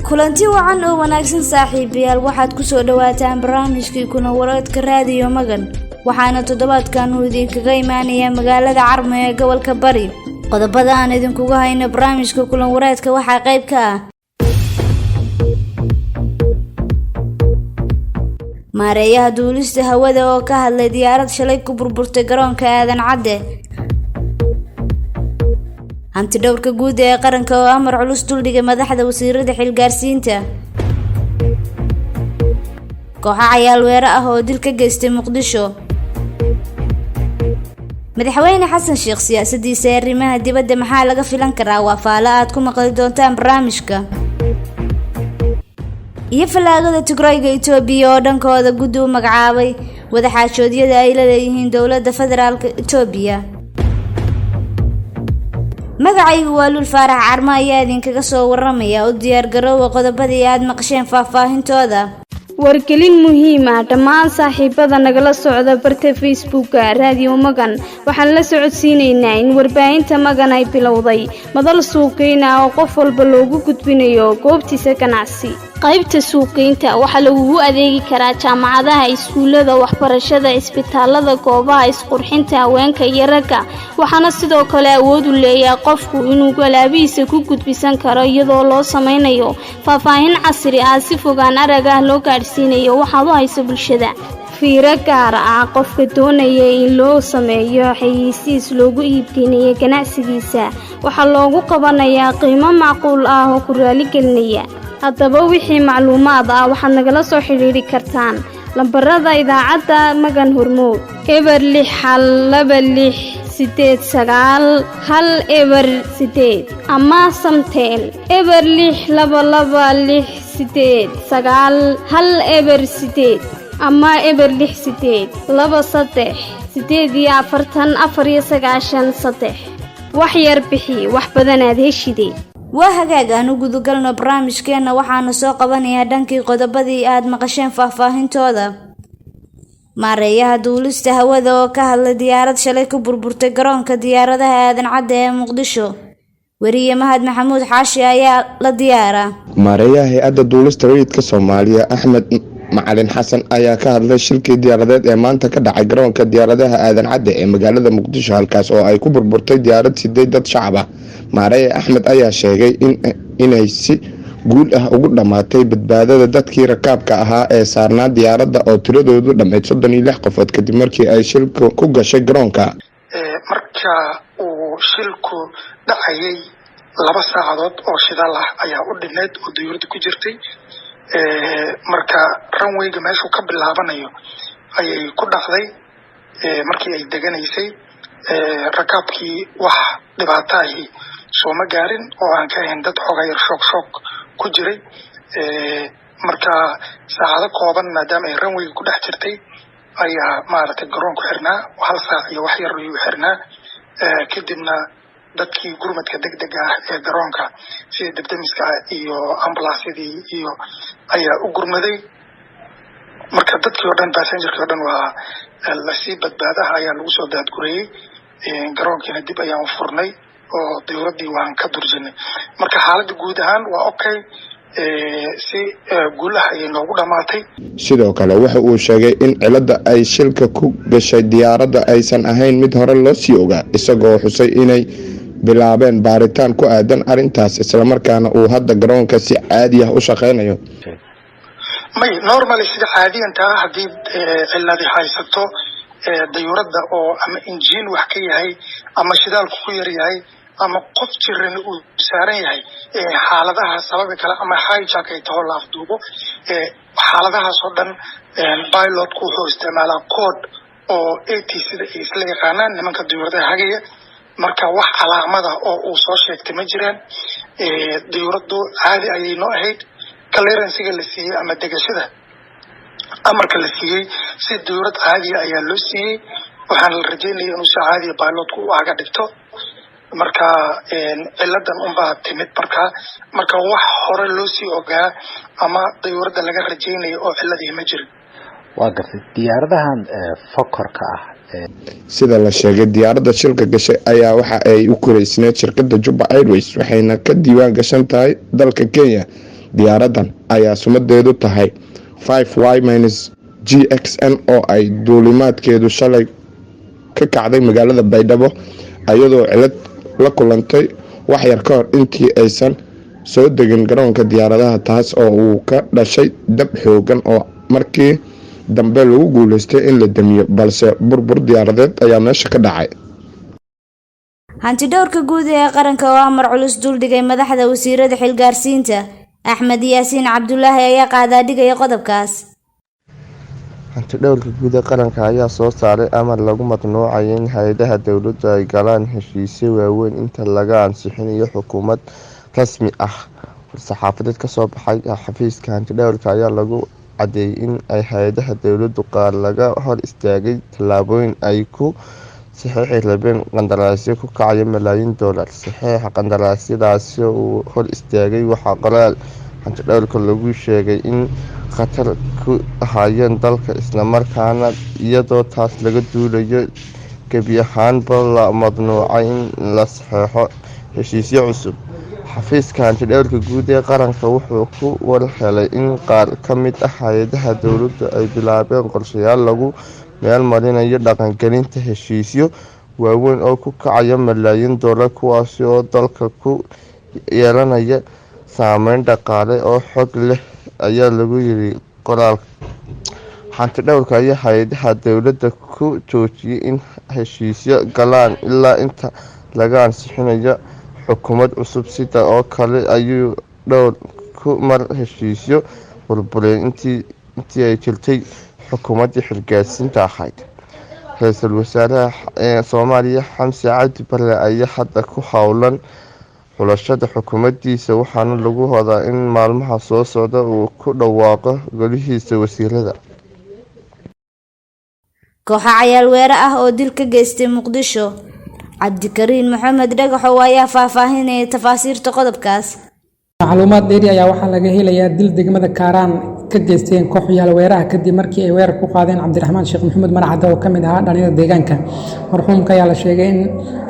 kulanti wacan oo wanaagsan saaxiibayaal waxaad ku soo dhawaataan barnaamijkii kuna wareedka raadiyo magan waxaana toddobaadkan uu idinkaga imaanayaa magaalada Carmo ee gobolka Bari qodobada aan idinkugu hayno barnaamijka kulan wareedka waxaa qayb ka ah maareeyaha duulista hawada oo ka hadlay diyaarad shalay ku burburtay garoonka Aadan Cadde hanti dhowrka guud ee qaranka oo amar culus duldhigay madaxda wasiirada xilgaarsiinta kooxo cayaal weerar ah oo dil ka geystay Muqdisho madaxweyne xasan sheekh siyaasadiisa arrimaha dibadda maxaa laga filan karaa waa faalo aad ku maqli doontaan barnaamijka iyo falaagada Tigrayga Itoobiya oo dhankooda guddi u magacaabay wada xaajoodyada ay leeyihiin dawladda federaalka Itoobiya magacaygu waa Luul Faarax Carmo ayaa idinkaga soo waramaya oo diyaar garoow qodobadii aad maqasheen faahfaahintooda wargelin muhiim ah dhammaan saaxiibada nagala socda barta Facebook Radio Magan waxaan la socodsiineynaa in warbaahinta Magan ay bilowday madal suuqeyn ah oo qof walba loogu gudbinayo goobtiisa ganacsi qaybta suuqeynta waxa lagu adeegi karaa jaamacadaha iskuulada waxbarashada isbitaalada goobaha isqurxinta haweenka iyo ragga waxaana sidoo kale awood u leeyahay qofku inuu galaabihiisa ku gudbisan karo iyadoo loo sameynayo faahfaahin casri ah si fogaan arag ah loo gaarsiinayo waxa uu hayso bulshada fiiro gaar ah qofka doonaya in loo sameeyo xayeysiis loogu iibgeeyo ganacsigiisa waxa loogu qabanayaa qiimo macquul ah oo ku raali gelinaya haddaba wixii macluumaad ah waxaad nagala soo xiriiri kartaan lambarada idaacadda Magan Hormuud eber 62689 ama Samtel eber 6226891 ama eber 6823489493 wax yar bixi wax badan aad heshidee waa hagaag aan u gudagalno barnaamijkeena waxaana soo qabanayaa dhankii qodobadii aad maqasheen faahfaahintooda maareeyaha duulista hawada oo ka hadlay diyaarad shalay ku burburtay garoonka diyaaradaha Aadan Cadde ee Muqdisho wariye Mahad Maxamuud Xaashi ayaa la diyaara maareeyaha hay'adda duulista rayidka Soomaaliya Axmed Macalin Xasan ayaa ka hadlay shilkii diyaaradeed ee maanta ka dhacay garoonka diyaaradaha Aadan Cadde ee magaalada Muqdisho halkaas oo ay ku burburtay diyaarad siday dad shacab ah maareeye Axmed ayaa sheegay inay si guul ah ugu dhamaatay badbaadada dadkii rakaabka ahaa ee saarnaa diyaaradda oo tiradoodu dhammayd 36 qofood kadib markii ay shilku ku gashay garoonka marka uu shilku dhacayay 2 saacadood oo shidaal ah ayaa u dhineed oo diyaaraddu ku jirtay marka runwayga meeshuu ka bilaabanayo ayay ku dhacday markii ay deganaysay rakaabkii wax dhibaato ah soo ma gaarin oo aan ka ahayn dad xogay shoog ku jiray marka saacado kooban maadaama ay runwayga ku dhex jirtay ayaa maaragtay garoonku xirnaa 1 saac iyo wax yar ayuu xirnaa kadibna dadkii gurmadka degdega ah ee garoonka sida debdemiska iyo ambulansidii iyo ayaa u gurmaday marka dadkii oo dhan passengerkii oo dhan waa la sii badbaadaha ayaa lagu soo daadgurayay garoonkiina dib ayaan u furnay oo diyaaradii waan ka durjinay marka xaaladda guud ahaan waa okay si guulaha ay noogu dhamaatay sidoo kale waxa uu sheegay in cilada ay shilka ku gashay diyaaradda aysan ahayn mid hore loo sii ogaa isagoo xusay inay bilaabeen baaritaan ku aadan arintaas isla markaana uu hadda garoonka si caadi ah u shaqeynayo may normally sida caadiyanka hadii ciladi haysato diyaaradda oo ama engine wax ka yahay ama shidaalku ku yar yahay ama qof jiran uu saaran yahay xaaladaha sabab kale ama hijack ay taho la afduubo xaaladahaas oo dhan pilotku wuxuu isticmaalaa code oo AT sida ay isla yaqaanaan nimanka diyaaradda hagaya marka wax calaamada oo uu soo sheegtay ma jiraan diyaaraddu caadi ayay noo ahayd clearance-ga la siiyay ama degashada amarka la siiyay si diyaaradda caadi ayaa loo siiyay waxaan la rajaynayaa inuu si caadi pilotku u aga dhigto marka ciladan unbaa timid marka wax hore loo sii ogaa ama diyaaradda laga rajaynayo oo ciladii ma jirin waa gartay diyaaradahan fokorka ah sida la sheegay diyaaradda shilka gashay ayaa waxa ay u koreysneed shirkadda Juba Airways waxayna ka diiwaan gashan tahay dalka Kenya diyaaradan ayaa sumadeedu tahay 5Y-GXN oo ay duulimaadkeedu shalay ka kacday magaalada Baydhabo iyadoo cilad la kulantay wax yar ka hor intii aysan soo degin garoonka diyaaradaha taas oo uu ka dhashay dab xoogan oo markii dambe lagu guuleystay in la damiyo balse burbur diyaaradeed ayaa meesha ka dhacay. hantidhowrka guud ee qaranka oo amar culus duldhigay madaxda wasiirada xilgaarsiinta Axmed Yaasiin Cabdullaahi ayaa qaadaa dhigay qodobkaas. hantidhowrka guud ee qaranka ayaa soo saaray amar lagu mamnuucay in hay'adaha dowladda ay galaan heshiisyo waaweyn inta laga ansixinayo xukuumad rasmi ah. saxaafadeed ka soo baxay xafiiska hantidhowrka ayaa lagu cadeeyay in ay hay'adaha dowladdu qaar laga hor istaagay tallaabooyin ay ku saxiixi rabeen qandaraasyo ku kacaya malaayiin dollar. saxiixa qandaraasyadaasi uu hor istaagay waxaa qoraal hantidhowrka lagu sheegay in khatar ku ahaayeen dalka islamarkaana iyadoo taas laga duulayo gebi ahaanba la mamnuucay in la saxeexo heshiisyo cusub. xafiiska hantidhowrka guud ee qaranka wuxuu ku warhelay in qaar ka mid ah hay'adaha dowladda ay bilaabeen qorshayaal lagu meel marinayo dhaqangelinta heshiisyo waaweyn oo ku kacaya malaayiin dollar kuwaasi oo dalka ku yeelanaya saameyn dhaqaale oo xoog leh ayaa lagu yiri qoraalka. hantidhowrka ayaa hay'adaha dowladda ku joojiyay in heshiisyo galaan ilaa inta laga ansixinayo xukuumad cusub. sida oo kale ayuu dhowr ku mar heshiisyo burbureen intii ay jirtay xukuumadii xilgaarsiinta ahayd. ra-iisul wasaaraha Soomaaliya Xamse Cabdi Barre ayaa hadda ku howlan xulashada xukuumadiisa waxaana lagu wadaa in maalmaha soo socda uu ku dhawaaqo golihiisa wasiirada. kooxa cayaal weera ah oo dil ka geystay Muqdisho. Cabdikariin Maxamed Dhagaxow ayaa faahfaahinaya tafaasiirta qodobkaas. macluumaad dheeri ayaa waxaa laga helayaa dil degmada Kaaraan ka geysteen koox yaal weeraha kadib markii ay weerar ku qaadeen Cabdiraxmaan Sheekh Maxamed Marcadde oo kamid ahaa dhalinyarada deegaanka. marxuumka ayaa la sheegay in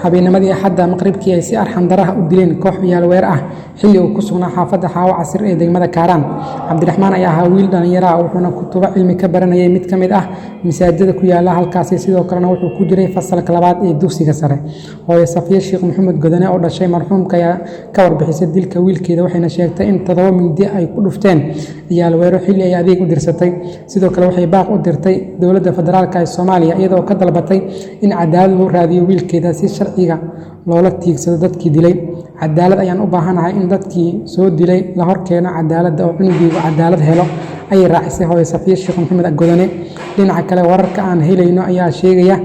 habeennimadii Axadda maqribkii ay si arxan daraha u dileen koox yaal weer ah xilli uu ku sugnaa xaafadda Xaawo Casir ee degmada Kaaraan. Cabdiraxmaan ayaa ahaa wiil dhalinyaro ah wuxuuna kutubo cilmi ka baranayay mid kamid ah masaajidada ku yaala halkaasi sidoo kalena wuxuu ku jiray fasalka labaad ee dugsiga sare. hooyo Safiya Sheekh Maxamed Godane oo dhashay marxuumka ayaa ka warbixisay dilka wiilkeeda waxayna sheegtay in 7 mindi ay ku dhufteen yaal weero xilli ay adeeg u dirsatay. sidoo kale waxay baaq u dirtay dowladda federaalka ee Soomaaliya iyadoo ka dalbatay in cadaalad loo raadiyo wiilkeeda si sharciga loola tiigsado dadkii dilay. cadaalad ayaan u baahanahay in dadkii soo dilay la horkeeno cadaaladda oo cunugiigu cadaalad helo ayay raacisay hooyo Safiya Sheekh Maxamed Godane. dhinaca kale wararka aan helayno ayaa sheegaya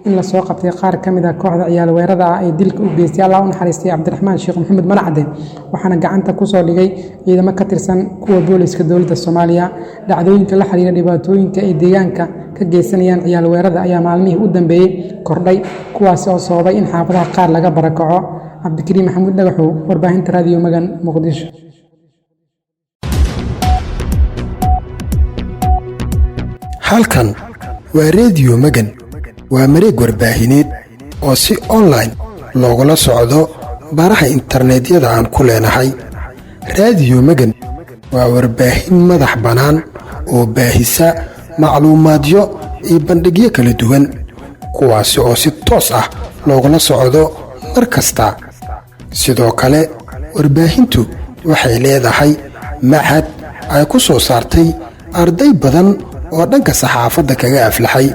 in la soo qabtay qaar kamid ah kooxda ciyaal weerada ah ee dilka u geystay Allah u naxariistay Cabdiraxmaan Sheekh Maxamed Marcadde waxaana gacanta ku soo dhigay ciidamo ka tirsan kuwa booliska dowladda Soomaaliya. dhacdooyinka la xiriira dhibaatooyinka ay deegaanka ka geysanayaan ciyaal weerada ayaa maalmihii u dambeeyay kordhay kuwaas oo sababay in xaafadaha qaar laga barakaco. Cabdikariin Maxamed Dhagaxow, warbaahinta raadiyo Magan, Muqdisho. halkan waa Radio Magan, waa mareeg warbaahineed oo si online loogala socdo baraha internetyada aan ku leenahay. Radio Magan waa warbaahin madax bannaan oo baahisa macluumaadyo iyo bandhigyo kala duwan kuwaas oo si toos ah loogala socdo mar kasta. sidoo kale warbaahintu waxay leedahay machad ay ku soo saartay arday badan oo dhanka saxaafadda kaga aflaxay.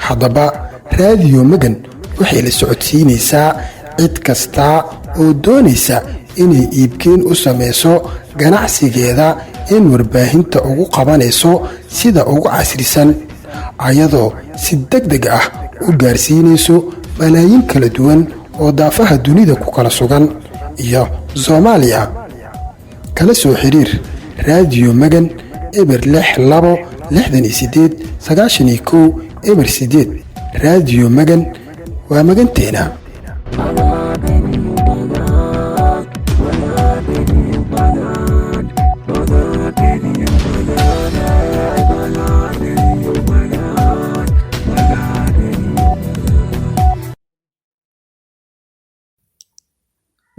haddaba Radio Magan waxay la socodsiinaysaa cid kasta oo doonaysa inay iibkeen u samayso ganacsigeeda in warbaahinta ugu qabanayso sida ugu casrisan ayadoo si degdeg ah u gaarsiinayso malaayiin kala duwan oo daafaha dunida ku kala sugan iyo Soomaaliya. kala soo xiriir Radio Magan eber 626891 Radio Magan waa maganteena.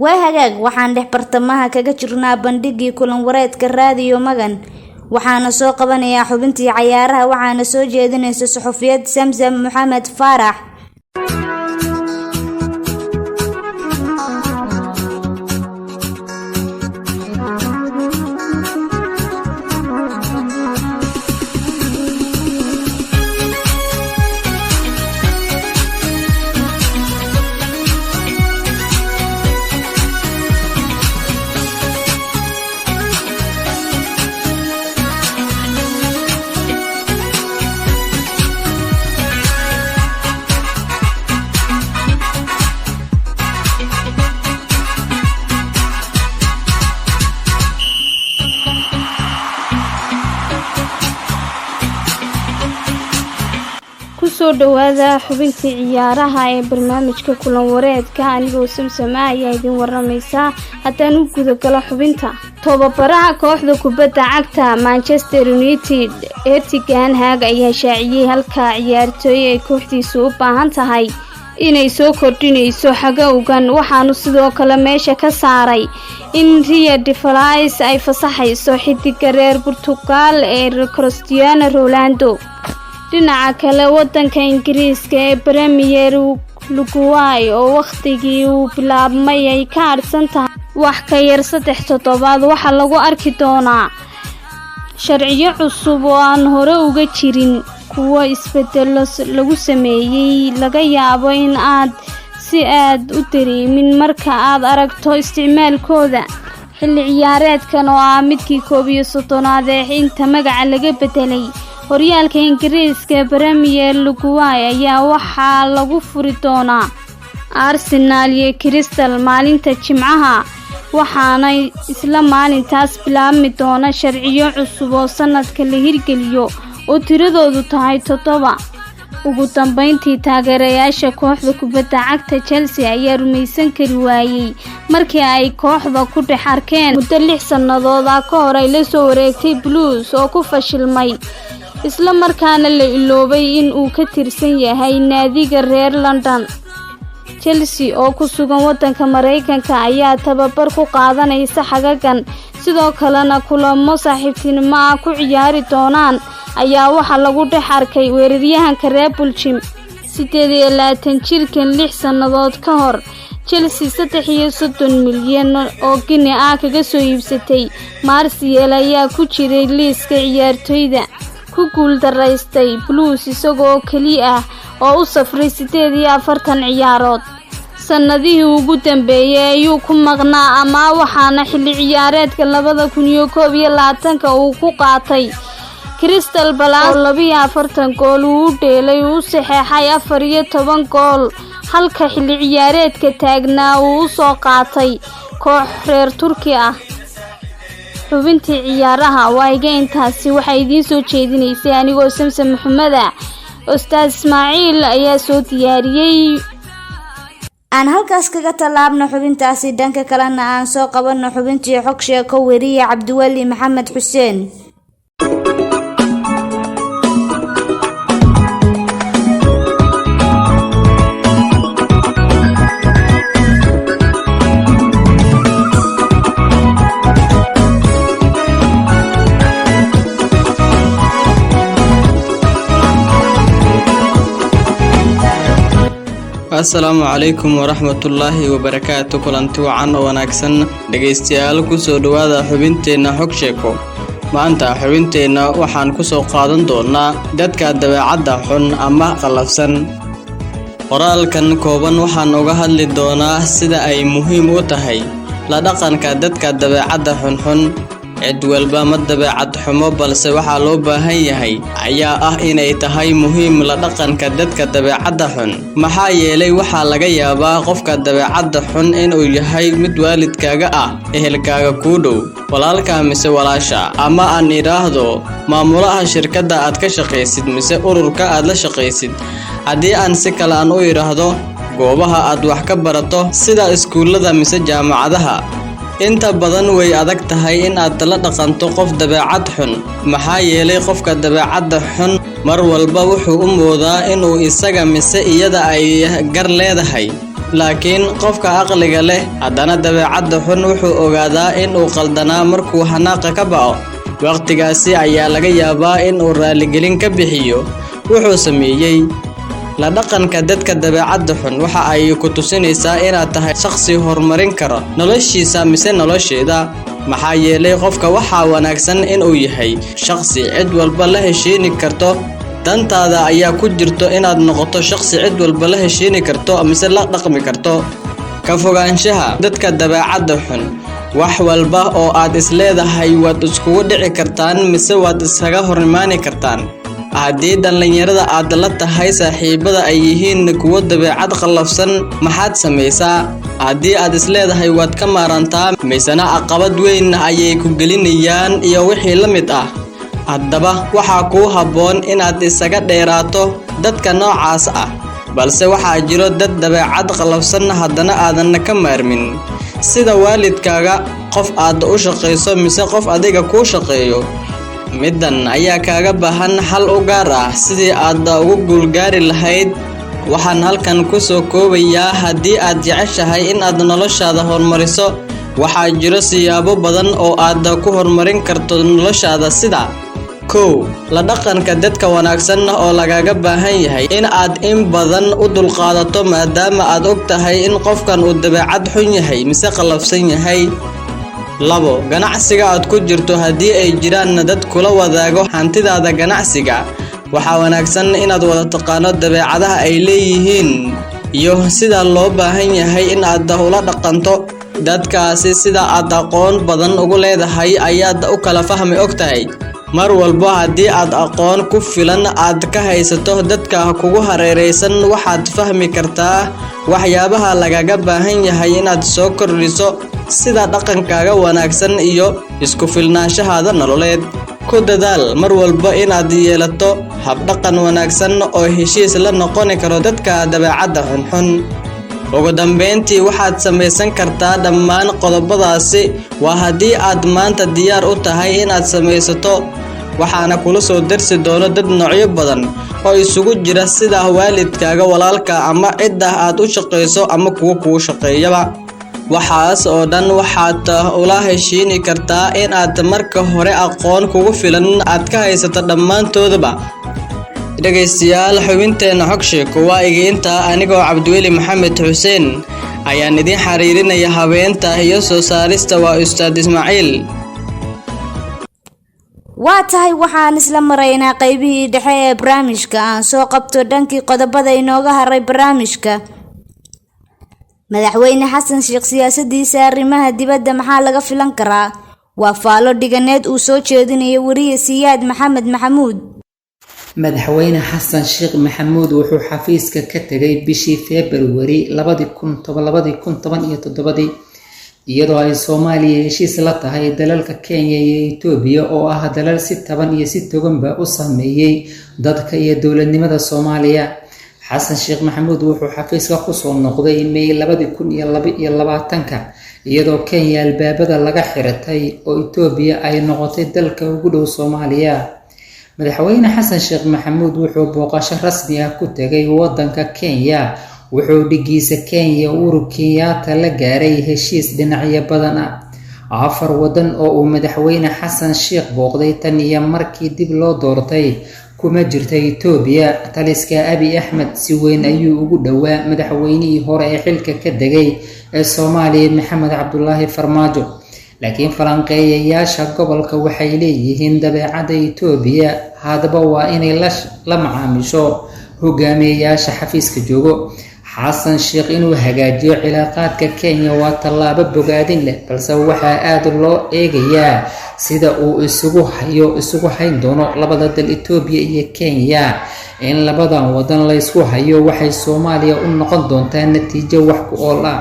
waa hagaag waxaan dhex bartamaha kaga jirnaa bandhigii kulan wareedka raadiyo magan waxaana soo qabanayaa xubintii cayaaraha waxaana soo jeedinaysa suxufiyad Samsam Maxamed Faarax. soo dhawaada xubintii ciyaaraha ee barnaamijka kulan wareedka anigoo Samsama ayaa idin waramaysa haddaan u guda galo xubinta tababaraha kooxda kubadda cagta Manchester United Erik ten Hag ayaa shaaciyay halka ciyaartooy ay kooxdiisu u baahan tahay inay soo kordhinayso xagowgan waxaanu sidoo kale meesha ka saaray in Rio de Feliz ay fasaxayso xidiga reer Portugal ee Cristiano Ronaldo. dhinaca kale wadanka Ingiriiska ee Premier League oo waqtigii uu bilaabmay ay ka harsan tahay wax ka yar 3 toddobaad waxa lagu arki doonaa sharciyo cusub oo aan hore uga jirin kuwa isbedelo lagu sameeyay laga yaabo in aad si aad u dareemin marka aad aragto isticmaalkooda xilli ciyaareedkan oo ah midkii 31aad ee inta magaca laga bedelay horyaalka Ingiriiska Premier League ayaa waxaa lagu furi doonaa Arsenal iyo Crystal maalinta Jimcaha waxaana isla maalintaas bilaabmi doona sharciyo cusub oo sanadka la hirgeliyo oo tiradoodu tahay 7. ugu dambeyntii taageerayaasha kooxda kubadda cagta Chelsea ayaa rumaysan kari waayay markii ay kooxda ku dhex arkeen muddo 6 sanadood ka hor ay la soo wareegtay Blues oo ku fashilmay isla markaana la iloobay in uu ka tirsan yahay naadiga reer London. Chelsea oo ku sugan wadanka Mareykanka ayaa tababar ku qaadanaysa xagagan sidoo kalena kulamo saaxiibtinimo ku ciyaari doonaan ayaa waxa lagu dhex arkay weeraryahanka reer Belgium 28 jirkan 6 sanadood ka hor Chelsea 33 milyan oo Guinea kaga soo iibsatay Martial ayaa ku jiray liiska ciyaartooyda ku guul daraystay Blues isagoo kaliya oo u safray 48 ciyaarood sanadihii ugu dambeeyay ayuu ku maqnaa ama waxaana xilli ciyaareedka 2021 uu ku qaatay Crystal Palace 42 gool uu dheelay uu saxeexay 14 gool halka xilli ciyaareedka taagnaa uu soo qaatay koox reer Turki ah. xubintii ciyaaraha waa intaasi waxa idin soo jeedinaysay anigoo Samsam Maxamed Ustaad Ismaaciil ayaa soo diyaariyay aan halkaas kaga talaabno xubintaasi dhanka kalena aan soo qabanno xubintii xog sheeko wariye Cabdiwali Maxamed Xuseen. Assalaamu calaykum waraxmatullaahi wabarakaatuh kulanti wacan oo wanaagsan dhageystayaal ku soo dhawaada xubinteena xog sheeko maanta xubinteena waxaan ku soo qaadan doonaa dadka dabeecadda xun ama qalafsan qoraalkan kooban waxaan uga hadli doonaa sida ay muhiim u tahay la dhaqanka dadka dabeecadda xun cid walba ma dabeecad xumo balse waxa loo baahan yahay ayaa ah inay tahay muhiim la dhaqanka dadka dabeecadda xun maxaa yeelay waxa laga yaabaa qofka dabeecadda xun inuu yahay mid waalidkaaga ah ehelkaaga ku dhow walaalka mise walaasha ama aan iraahdo maamulaha shirkadda aad ka shaqaysid mise ururka aad la shaqaysid haddii aan si kale aan u iraahdo goobaha aad wax ka barato sida iskuulada mise jaamacadaha inta badan way adag tahay in aad la dhaqanto qof dabeecad xun maxaa yeelay qofka dabeecadda xun mar walba wuxuu u moodaa inuu isaga mise iyada ay gar leedahay laakiin qofka aqliga leh haddana dabeecadda xun wuxuu ogaadaa in uu qaldanaa markuu xanaaqa ka bao waqtigaasi ayaa laga yaabaa in uu raaligelin ka bixiyo wuxuu sameeyey. La dhaqanka dadka dabeecadda xun waxa ay ku tusinaysaa inaad tahay shakhsi horumarin karo noloshiisa mise nolosheeda, maxaa yeelay qofka waxaa wanaagsan inuu yahay shakhsi cid walba la heshiini karto. dantaada ayaa ku jirto inaad noqoto shakhsi cid walba la heshiini karto mise la dhaqmi karto. Ka fogaanshaha dadka dabeecadda xun, wax walba oo aad isleedahay waad iskugu dhici kartaan mise waad iskaga hor imaani kartaan. Haddii dhalinyarada aad la tahay saaxiibada ay yihiin kuwo dabeecad qallafsan, maxaad samaysaa? Haddii aad isleedahay waad ka maarantaa misana caqabad weyn ayay ku gelinayaan iyo wixii la mid ah, haddaba waxaa kuu habboon inaad isaga dheeraato dadka noocaas ah. Balse waxaa jiro dad dabeecad qallafsan haddana aadan ka maarmin, sida waalidkaaga, qof aad u shaqayso mise qof adiga kuu shaqeeyo. Middan ayaa kaaga baahan xal u gaar ah sidii aad ugu guulgaari lahayd. Waxaan halkan ku soo koobayaa, haddii aad jeceshahay in aad noloshaada horumariso, waxaa jiro siyaabo badan oo aad ku horumarin karto noloshaada, sida 1. La dhaqanka dadka wanaagsan oo lagaga baahan yahay in aad in badan u dulqaadato maadaama aad og tahay in qofkan uu dabeecad xun yahay mise qallafsan yahay. 2. Ganacsiga aad ku jirto haddii ay jiraan dad kula wadaago hantidaada ganacsiga, waxaa wanaagsan inaad wada taqaano dabeecadaha ay leeyihiin iyo sida loo baahan yahay in aad ula dhaqanto dadkaasi. Sida aad aqoon badan ugu leedahay ayaad u kala fahmi ogtahay. Mar walba haddii aad aqoon ku filan aad ka haysato dadka kugu hareeraysan, waxaad fahmi kartaa waxyaabaha lagaga baahan yahay inaad soo kordhiso, sida dhaqankaaga wanaagsan iyo isku filnaanshahaada nololeed. Ku dadaal mar walba inaad yeelato habdhaqan wanaagsan oo heshiis la noqon karo dadka dabeecadda xunxun. Ugu dambeyntii, waxaad samaysan kartaa dhammaan qodobadaasi waa haddii aad maanta diyaar u tahay inaad samaysato. Waxaana kula soo darsi doono dad noocyo badan oo isugu jira sida waalidkaaga, walaalka, ama cidda aad u shaqayso ama kuwa kuu shaqeeyaba. Waxaas oo dhan waxaad ula heshiini kartaa in aad marka hore aqoon kugu filan aad ka haysato dhammaantoodaba. dhegaystayaal, xubinteena xog sheeko waa igeynta anigoo Cabdiweli Maxamed Xuseen ayaan idin xariirinaya habeenta iyo soo saarista waa Ustaad Ismaaciil. waa tahay waxaan isla maraynaa qaybihii dhexe ee barnaamijka. aan soo qabto dhankii qodobada inooga haray barnaamijka. madaxweyne xasan sheekh siyaasadiisa arrimaha dibadda maxaa laga filan karaa? waa faalo dhiganeed uu soo jeedinayo wariye Siyaad Maxamed Maxamuud. madaxweyne xasan sheekh maxamuud wuxuu xafiiska ka tagay bishii February 2017 iyadoo ay Soomaaliya heshiis la tahay dalalka Kenya iyo Itoobiya oo ah dalal si taban iyo si toganba u saameeyay dadka iyo dowladnimada Soomaaliya. xasan sheekh maxamuud wuxuu xafiiska ku soo noqday May 2022 iyadoo Kenya albaabada laga xiratay oo Itoobiya ay noqotay dalka ugu dhow Soomaaliya. madaxweyne xasan sheekh maxamuud wuxuu booqasho rasmi ah ku tagay wadanka Kenya. wuxuu dhigiisa Kenya Uhuru Kenyatta la gaaray heshiis dhinacyo badan ah. 4 wadan oo uu madaxweyne xasan sheekh booqday tan iyo markii dib loo doortay kuma jirta Itoobiya. taliska Abiy Ahmed si weyn ayuu ugu dhawaa madaxweynihii hore ee xilka ka degay ee Soomaaliya Maxamed Cabdullaahi Farmaajo. laakiin falanqeeyayaasha gobolka waxay leeyihiin dabeecadda Itoobiya hadaba waa inay la macaamisho hogaamiyayaasha xafiiska joogo. xasan sheekh inuu hagaajiyo cilaaqaadka Kenya waa tallaabo bogaadin leh, balse waxaa aad loo eegayaa sida uu isugu hayn doono labada dal Itoobiya iyo Kenya. in labadan wadan la isku hayo waxay Soomaaliya u noqon doontaa natiijo wax ku ool ah.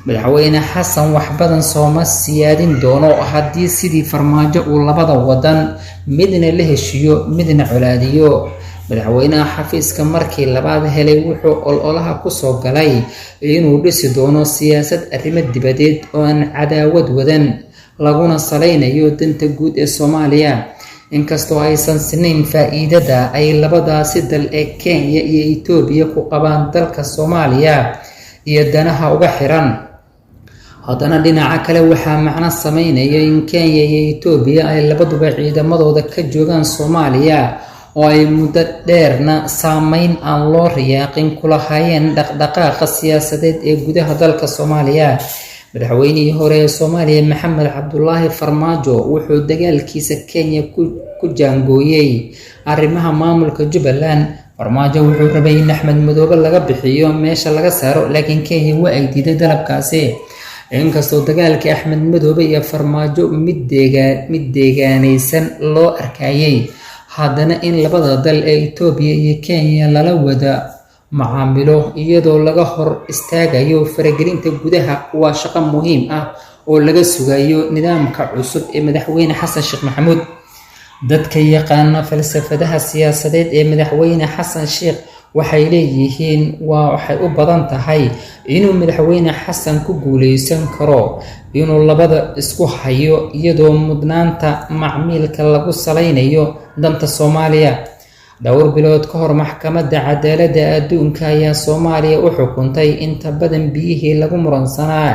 madaxweyne xasan wax badan sooma siyaadin doono haddii sidii Farmaajo uu labada wadan midna la heshiyo midna colaadiyo. madaxweynaha xafiiska markii labaad helay wuxuu ololaha ku soo galay inuu dhisi doono siyaasad arrimo dibadeed oo aan cadaawad wadan, laguna saleynayo danta guud ee Soomaaliya. inkastoo aysan sinayn faa'iidada ay labadaasi dal ee Kenya iyo Itoobiya ku qabaan dalka Soomaaliya, iyo danaha uga xiran. haddana dhinaca kale waxaa macno sameynaya in Kenya iyo Ethiopia ay labaduba ciidamadooda ka joogaan Soomaaliya oo ay muddo dheerna saameyn aan loo riyaaqin ku lahaayeen dhaqdhaqaaqa siyaasadeed ee gudaha dalka Soomaaliya. madaxweynihii hore ee Soomaaliya Maxamed Cabdullaahi Farmaajo wuxuu dagaalkiisa Kenya ku jaangooyay arrimaha maamulka Jubbaland. Farmaajo wuxuu rabay in Axmed Madoobe laga bixiyo meesha laga saaro, laakiin Kenya waa ay diiday dalabkaasi. inkastoo dagaalkii Axmed Madoobe iyo Farmaajo mid deegaanaysan loo arkayay, haddana in labada dal ee Ethiopia iyo Kenya lala wada macaamilo iyadoo laga hor istaagayo faragelinta gudaha waa shaqo muhiim ah oo laga sugayo nidaamka cusub ee madaxweyne Xasan Sheekh Maxamuud. dadka yaqaana falsafadaha siyaasadeed ee madaxweyne Xasan Sheekh waxay leeyihiin waxay u badan tahay inuu madaxweyne Xasan ku guuleysan karo inuu labada isku hayo iyadoo mudnaanta macmiilka lagu saleynayo danta Soomaaliya. dhowr bilood ka hor maxkamadda cadaaladda adduunka ayaa Soomaaliya u xukuntay inta badan biyihii lagu muransanaa.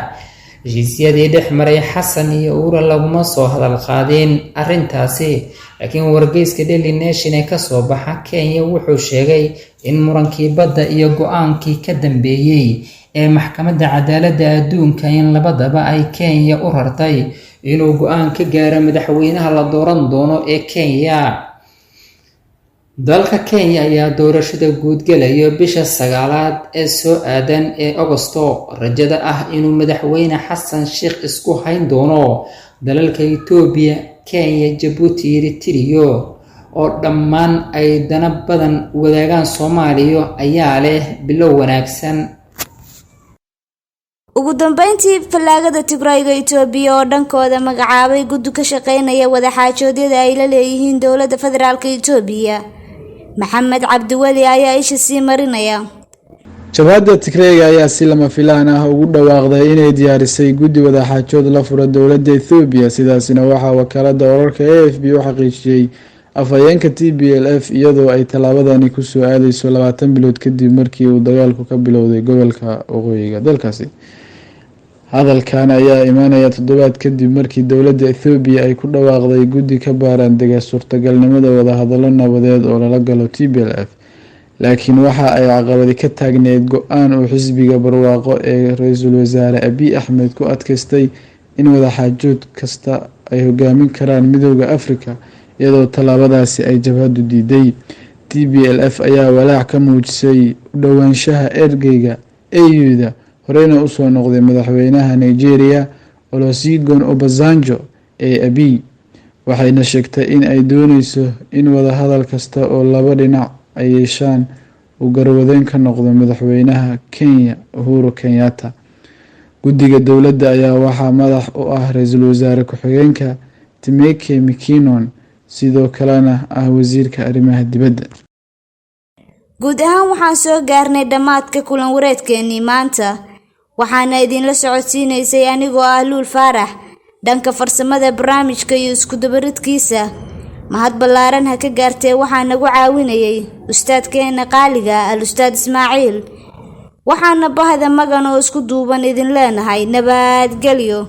heshiisyadii dhex maray Xasan iyo Uhuru laguma soo hadal qaadin arrintaasi, laakiin wargeyska Daily Nation ee ka soo baxa Kenya wuxuu sheegay in murankii badda iyo go'aankii ka dambeeyay ee maxkamadda cadaaladda adduunka in labadaba ay Kenya u rartay inuu go'aan ka gaaro madaxweynaha la dooran doono ee Kenya. dalka Kenya ayaa doorashada guud galayo bisha 9aad ee soo aadan ee Agosto. rajada ah inuu madaxweyne Xasan Sheekh isku hayn doono dalalka Ethiopia, Kenya, Djibouti iyo Eritrea oo dhammaan ay dana badan wadaagaan Soomaaliya ayaa leh bilow wanaagsan. ugu dambeyntii falaagada Tigrayga Ethiopia oo dhankooda magacaabay guddi ka shaqeynaya wadaxaajoodyada ay la leeyihiin dowladda federaalka Ethiopia. maxamed cabdiwali ayaa isha sii marinaya. jabhadda Tigrayga ayaa si lama filaan ah ugu dhawaaqday inay diyaarisay guddi wadaxaajood la furo dowladda Ethiopia. sidaasina waxaa wakaaladda wararka AFP u xaqiijiyay afhayeenka TPLF iyadoo ay tallaabadani ku soo aadayso 20 bilood kadib markii uu dagaalku ka bilowday gobolka waqooyiga dalkaasi. hadalkan ayaa imaanaya toddobaad kadib markii dowladda Ethiopia ay ku dhawaaqday guddi ka baaran dega suurtagalnimada wadahadallo nabadeed oo lala galo TPLF, laakiin waxa ay caqabadi ka taagneyd go'aan uu xisbiga barwaaqo ee ra'iisul wasaare Abiy Ahmed ku adkaystay in wadaxaajood kasta ay hogaamin karaan midowga Afrika, iyadoo tallaabadaasi ay jabhaddu diiday. TPLF ayaa walaac ka muujisay u dhowaanshaha ergeyga AU-da horeyna usoo noqday madaxweynaha Nigeria Olusegun Obasanjo ee Abiy, waxayna sheegtay in ay dooneyso in wadahadal kasta oo laba dhinac ay yeeshaan uu garwadeyn ka noqdo madaxweynaha Kenya Uhuru Kenyatta. guddiga dowladda ayaa waxaa madax u ah ra'iisul wasaare ku-xigeenka Timeke Mikinon, sidoo kalena ah wasiirka arrimaha dibadda. guud ahaan waxaan soo gaarnay dhammaadka kulan wareedkeenii maanta, waxaana idinla socodsiinaysay anigoo ah Luul Faarax. dhanka farsamada barnaamijka iyo isku dabaridkiisa mahad ballaaran ha ka gaartee waxaa nagu caawinayay ustaadkeena qaaliga al-ustaad Ismaaciil. waxaana bahda magan oo isku duuban idin leenahay nabadgelyo.